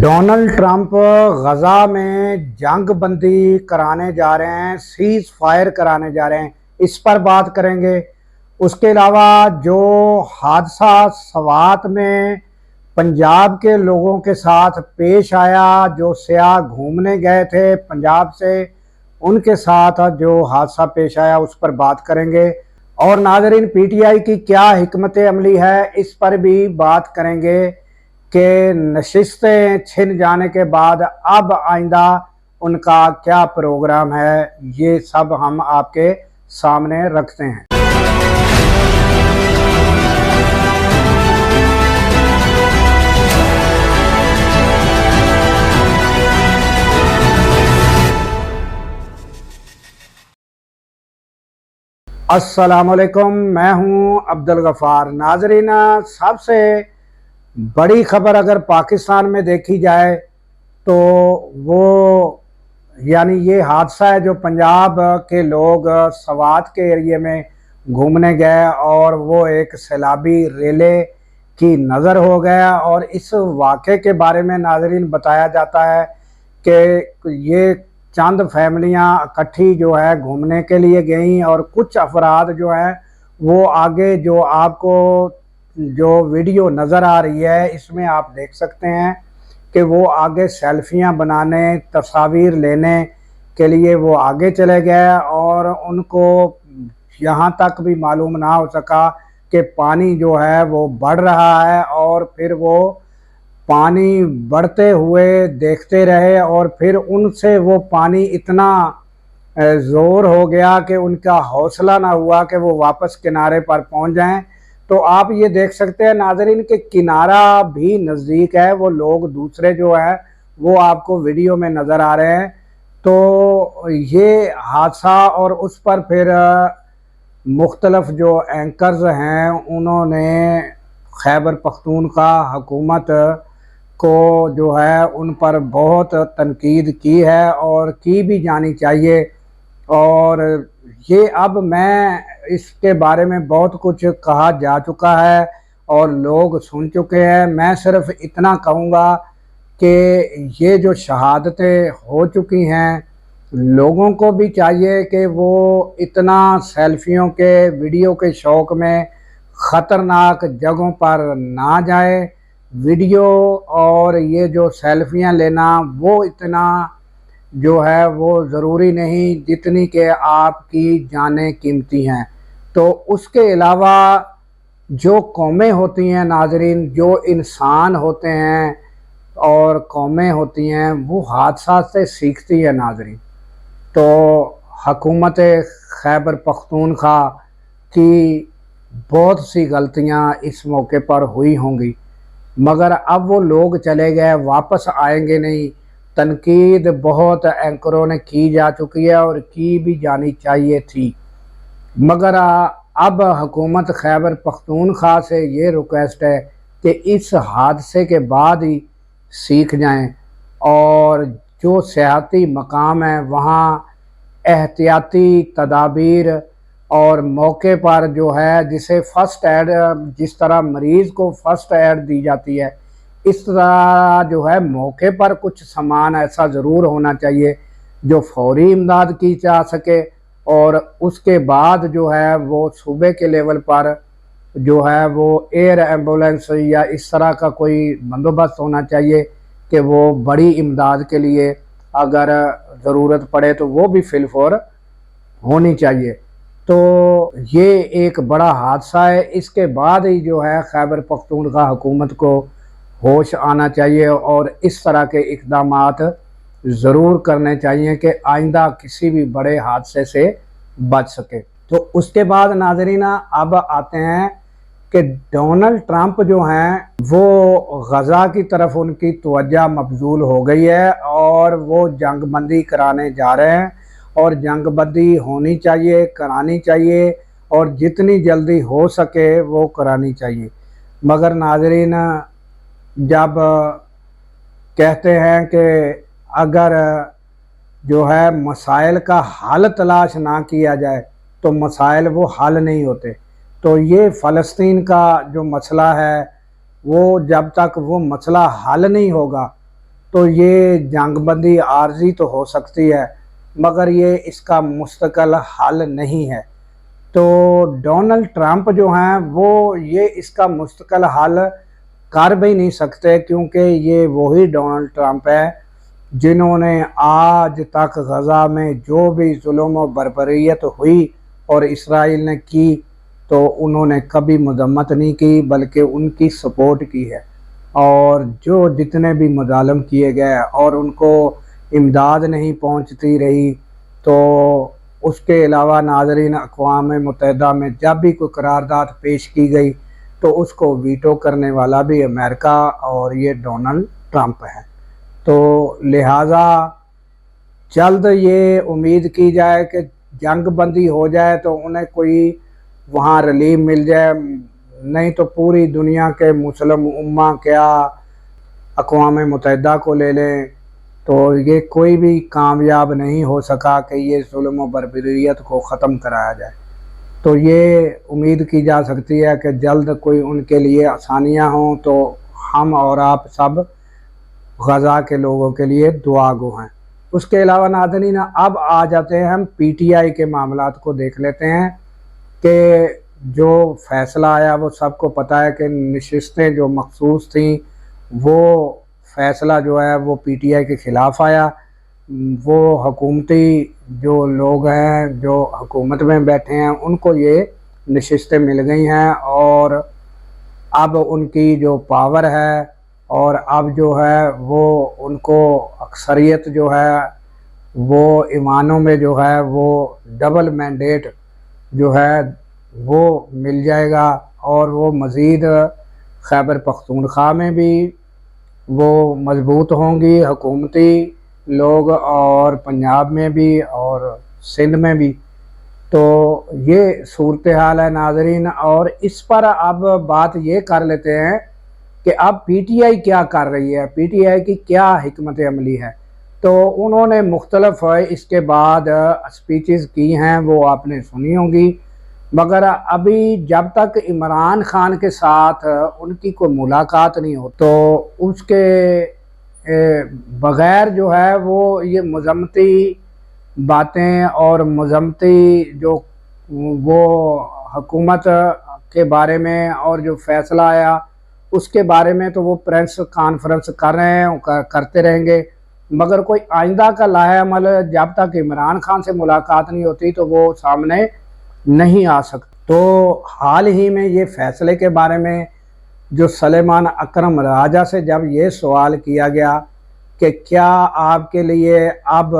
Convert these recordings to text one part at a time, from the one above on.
Donald Trump Gaza میں جنگ بندی کرانے جا رہے ہیں، سیز فائر کرانے جا رہے ہیں، اس پر بات کریں گے۔ اس کے علاوہ جو حادثہ سوات میں پنجاب کے لوگوں کے ساتھ پیش آیا، جو سیاح گھومنے گئے تھے پنجاب سے، ان کے ساتھ جو حادثہ پیش آیا اس پر بات کریں گے۔ اور ناظرین، پی ٹی آئی کی کیا حکمت عملی ہے اس پر بھی بات کریں گے کہ نشستیں چھن جانے کے بعد اب آئندہ ان کا کیا پروگرام ہے، یہ سب ہم آپ کے سامنے رکھتے ہیں۔ السلام علیکم، میں ہوں عبدالغفار۔ ناظرین، سب سے بڑی خبر اگر پاکستان میں دیکھی جائے تو وہ یہ حادثہ ہے جو پنجاب کے لوگ سوات کے ایریے میں گھومنے گئے اور وہ ایک سیلابی ریلے کی نظر ہو گیا۔ اور اس واقعے کے بارے میں ناظرین بتایا جاتا ہے کہ یہ چند فیملیاں اکٹھی جو ہے گھومنے کے لیے گئیں، اور کچھ افراد جو ہیں وہ آگے جو آپ کو جو ویڈیو نظر آ رہی ہے اس میں آپ دیکھ سکتے ہیں کہ وہ آگے سیلفیاں بنانے، تصاویر لینے کے لیے وہ آگے چلے گئے، اور ان کو یہاں تک بھی معلوم نہ ہو سکا کہ پانی جو ہے وہ بڑھ رہا ہے، اور پھر وہ پانی بڑھتے ہوئے دیکھتے رہے، اور پھر ان سے وہ پانی اتنا زور ہو گیا کہ ان کا حوصلہ نہ ہوا کہ وہ واپس کنارے پر پہنچ جائیں۔ تو آپ یہ دیکھ سکتے ہیں ناظرین کہ کنارہ بھی نزدیک ہے، وہ لوگ دوسرے جو ہیں وہ آپ کو ویڈیو میں نظر آ رہے ہیں۔ تو یہ حادثہ، اور اس پر پھر مختلف جو اینکرز ہیں انہوں نے خیبر پختونخوا حکومت کو جو ہے ان پر بہت تنقید کی ہے، اور کی بھی جانی چاہیے۔ اور یہ اب میں اس کے بارے میں بہت کچھ کہا جا چکا ہے اور لوگ سن چکے ہیں۔ میں صرف اتنا کہوں گا کہ یہ جو شہادتیں ہو چکی ہیں، لوگوں کو بھی چاہیے کہ وہ اتنا سیلفیوں کے ویڈیو کے شوق میں خطرناک جگہوں پر نہ جائے۔ ویڈیو اور یہ جو سیلفیاں لینا وہ اتنا جو ہے وہ ضروری نہیں جتنی کہ آپ کی جانیں قیمتی ہیں۔ تو اس کے علاوہ جو قومیں ہوتی ہیں ناظرین، جو انسان ہوتے ہیں اور قومیں ہوتی ہیں، وہ حادثات سے سیکھتی ہے ناظرین۔ تو حکومت خیبر پختونخوا کی بہت سی غلطیاں اس موقع پر ہوئی ہوں گی، مگر اب وہ لوگ چلے گئے، واپس آئیں گے نہیں۔ تنقید بہت اینکروں نے کی جا چکی ہے اور کی بھی جانی چاہیے تھی، مگر اب حکومت خیبر پختونخوا سے یہ ریکویسٹ ہے کہ اس حادثے کے بعد ہی سیکھ جائیں، اور جو سیاحتی مقام ہیں وہاں احتیاطی تدابیر اور موقع پر جو ہے جسے فرسٹ ایڈ، جس طرح مریض کو فرسٹ ایڈ دی جاتی ہے، اس طرح جو ہے موقع پر کچھ سامان ایسا ضرور ہونا چاہیے جو فوری امداد کی جا سکے، اور اس کے بعد جو ہے وہ صوبے کے لیول پر جو ہے وہ ایئر ایمبولینس یا اس طرح کا کوئی بندوبست ہونا چاہیے کہ وہ بڑی امداد کے لیے اگر ضرورت پڑے تو وہ بھی فی الفور ہونی چاہیے۔ تو یہ ایک بڑا حادثہ ہے، اس کے بعد ہی جو ہے خیبر پختونخوا حکومت کو ہوش آنا چاہیے اور اس طرح کے اقدامات ضرور کرنے چاہیے کہ آئندہ کسی بھی بڑے حادثے سے بچ سکے۔ تو اس کے بعد ناظرین اب آتے ہیں کہ ڈونلڈ ٹرمپ جو ہیں وہ غزہ کی طرف ان کی توجہ مبذول ہو گئی ہے، اور وہ جنگ بندی کرانے جا رہے ہیں، اور جنگ بندی ہونی چاہیے، کرانی چاہیے، اور جتنی جلدی ہو سکے وہ کرانی چاہیے۔ مگر ناظرین، جب کہتے ہیں کہ اگر جو ہے مسائل کا حل تلاش نہ کیا جائے تو مسائل وہ حل نہیں ہوتے، تو یہ فلسطین کا جو مسئلہ ہے وہ جب تک وہ مسئلہ حل نہیں ہوگا تو یہ جنگ بندی عارضی تو ہو سکتی ہے مگر یہ اس کا مستقل حل نہیں ہے۔ تو ڈونلڈ ٹرمپ جو ہیں وہ یہ اس کا مستقل حل کر بھی نہیں سکتے، کیونکہ یہ وہی ڈونلڈ ٹرمپ ہے جنہوں نے آج تک غزہ میں جو بھی ظلم و بربریت ہوئی اور اسرائیل نے کی تو انہوں نے کبھی مذمت نہیں کی بلکہ ان کی سپورٹ کی ہے، اور جو جتنے بھی مظالم کیے گئے اور ان کو امداد نہیں پہنچتی رہی، تو اس کے علاوہ ناظرین اقوام متحدہ میں جب بھی کوئی قرارداد پیش کی گئی تو اس کو ویٹو کرنے والا بھی امریکہ اور یہ ڈونلڈ ٹرمپ ہے۔ تو لہٰذا جلد یہ امید کی جائے کہ جنگ بندی ہو جائے تو انہیں کوئی وہاں ریلیف مل جائے، نہیں تو پوری دنیا کے مسلم امہ کیا اقوام متحدہ کو لے لیں تو یہ کوئی بھی کامیاب نہیں ہو سکا کہ یہ ظلم و بربریت کو ختم کرایا جائے۔ تو یہ امید کی جا سکتی ہے کہ جلد کوئی ان کے لیے آسانیاں ہوں، تو ہم اور آپ سب غزہ کے لوگوں کے لیے دعا گو ہیں۔ اس کے علاوہ ناظرین اب آ جاتے ہیں ہم پی ٹی آئی کے معاملات کو دیکھ لیتے ہیں کہ جو فیصلہ آیا وہ سب کو پتہ ہے کہ نشستیں جو مخصوص تھیں وہ فیصلہ جو ہے وہ پی ٹی آئی کے خلاف آیا۔ وہ حکومتی جو لوگ ہیں جو حکومت میں بیٹھے ہیں ان کو یہ نشستیں مل گئی ہیں، اور اب ان کی جو پاور ہے اور اب جو ہے وہ ان کو اکثریت جو ہے وہ ایوانوں میں جو ہے وہ ڈبل مینڈیٹ جو ہے وہ مل جائے گا، اور وہ مزید خیبر پختونخوا میں بھی وہ مضبوط ہوں گی حکومتی لوگ، اور پنجاب میں بھی اور سندھ میں بھی۔ تو یہ صورتحال ہے ناظرین، اور اس پر اب بات یہ کر لیتے ہیں کہ اب پی ٹی آئی کیا کر رہی ہے، پی ٹی آئی کی کیا حکمت عملی ہے۔ تو انہوں نے مختلف اس کے بعد اسپیچز کی ہیں، وہ آپ نے سنی ہوں گی، مگر ابھی جب تک عمران خان کے ساتھ ان کی کوئی ملاقات نہیں ہو تو اس کے بغیر جو ہے وہ یہ مذمتی باتیں اور مذمتی جو وہ حکومت کے بارے میں اور جو فیصلہ آیا اس کے بارے میں تو وہ پریس کانفرنس کر رہے ہیں، کرتے رہیں گے، مگر کوئی آئندہ کا لائحہ عمل جب تک عمران خان سے ملاقات نہیں ہوتی تو وہ سامنے نہیں آ سکتا۔ تو حال ہی میں یہ فیصلے کے بارے میں جو سلیمان اکرم راجہ سے جب یہ سوال کیا گیا کہ کیا آپ کے لیے اب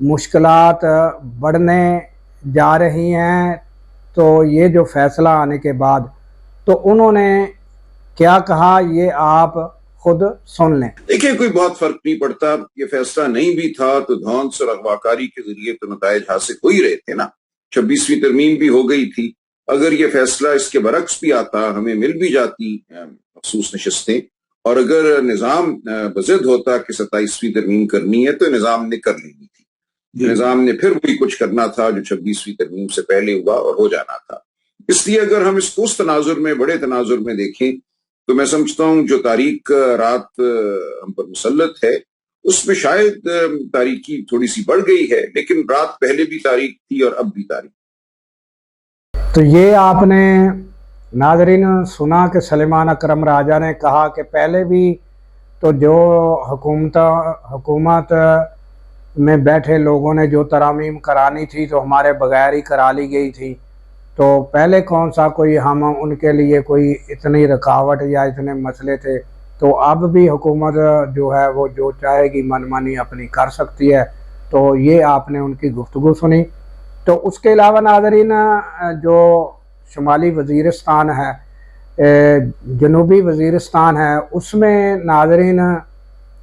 مشکلات بڑھنے جا رہی ہیں تو یہ جو فیصلہ آنے کے بعد، تو انہوں نے کیا کہا یہ آپ خود سن لیں۔ دیکھیں کوئی بہت فرق نہیں پڑتا، یہ فیصلہ نہیں بھی تھا تو دھونس اور اغواکاری کے ذریعے تو نتائج حاصل ہو ہی رہے تھے نا، 26ویں ترمیم بھی ہو گئی تھی۔ اگر یہ فیصلہ اس کے برعکس بھی آتا، ہمیں مل بھی جاتی مخصوص نشستیں، اور اگر نظام بضد ہوتا کہ 27ویں ترمیم کرنی ہے تو نظام نے کر لینی تھی، نظام نے پھر وہی کچھ کرنا تھا جو 26ویں ترمیم سے پہلے ہوا اور ہو جانا تھا۔ اس لیے اگر ہم اس کو اس تناظر میں، بڑے تناظر میں دیکھیں تو میں سمجھتا ہوں جو تاریخ رات ہم پر مسلط ہے اس میں شاید تاریکی تھوڑی سی بڑھ گئی ہے، لیکن رات پہلے بھی تاریک تھی اور اب بھی تاریک۔ تو یہ آپ نے ناظرین سنا کہ سلیمان اکرم راجہ نے کہا کہ پہلے بھی تو جو حکومت میں بیٹھے لوگوں نے جو ترامیم کرانی تھی تو ہمارے بغیر ہی کرا لی گئی تھی، تو پہلے کون سا کوئی ہم ان کے لیے کوئی اتنی رکاوٹ یا اتنے مسئلے تھے، تو اب بھی حکومت جو ہے وہ جو چاہے گی من مانی اپنی کر سکتی ہے۔ تو یہ آپ نے ان کی گفتگو سنی۔ تو اس کے علاوہ ناظرین جو شمالی وزیرستان ہے، جنوبی وزیرستان ہے، اس میں ناظرین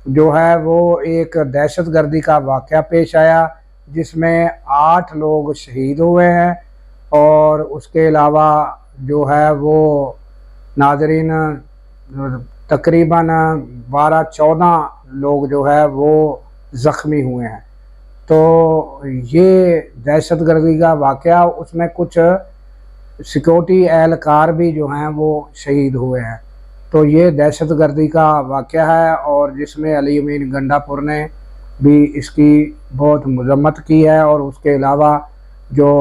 جو ہے وہ ایک دہشت گردی کا واقعہ پیش آیا جس میں 8 لوگ شہید ہوئے ہیں، اور اس کے علاوہ جو ہے وہ ناظرین تقریباً 12-14 لوگ جو ہے وہ زخمی ہوئے ہیں۔ تو یہ دہشت گردی کا واقعہ، اس میں کچھ سیکورٹی اہلکار بھی جو ہیں وہ شہید ہوئے ہیں۔ تو یہ دہشت گردی کا واقعہ ہے، اور جس میں علی امین گنڈا پور نے بھی اس کی بہت مذمت کی ہے، اور اس کے علاوہ جو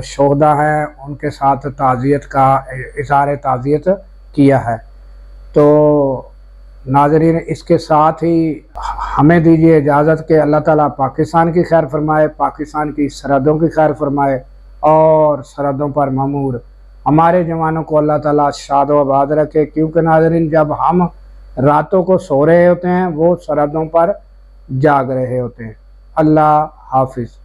شہداء ہیں ان کے ساتھ تعزیت کا اظہار تعزیت کیا ہے۔ تو ناظرین، اس کے ساتھ ہی ہمیں دیجیے اجازت کہ اللہ تعالیٰ پاکستان کی خیر فرمائے، پاکستان کی سرحدوں کی خیر فرمائے، اور سرحدوں پر مامور ہمارے جوانوں کو اللہ تعالیٰ شاد و آباد رکھے، کیونکہ ناظرین جب ہم راتوں کو سو رہے ہوتے ہیں وہ سرحدوں پر جاگ رہے ہوتے ہیں۔ اللہ حافظ۔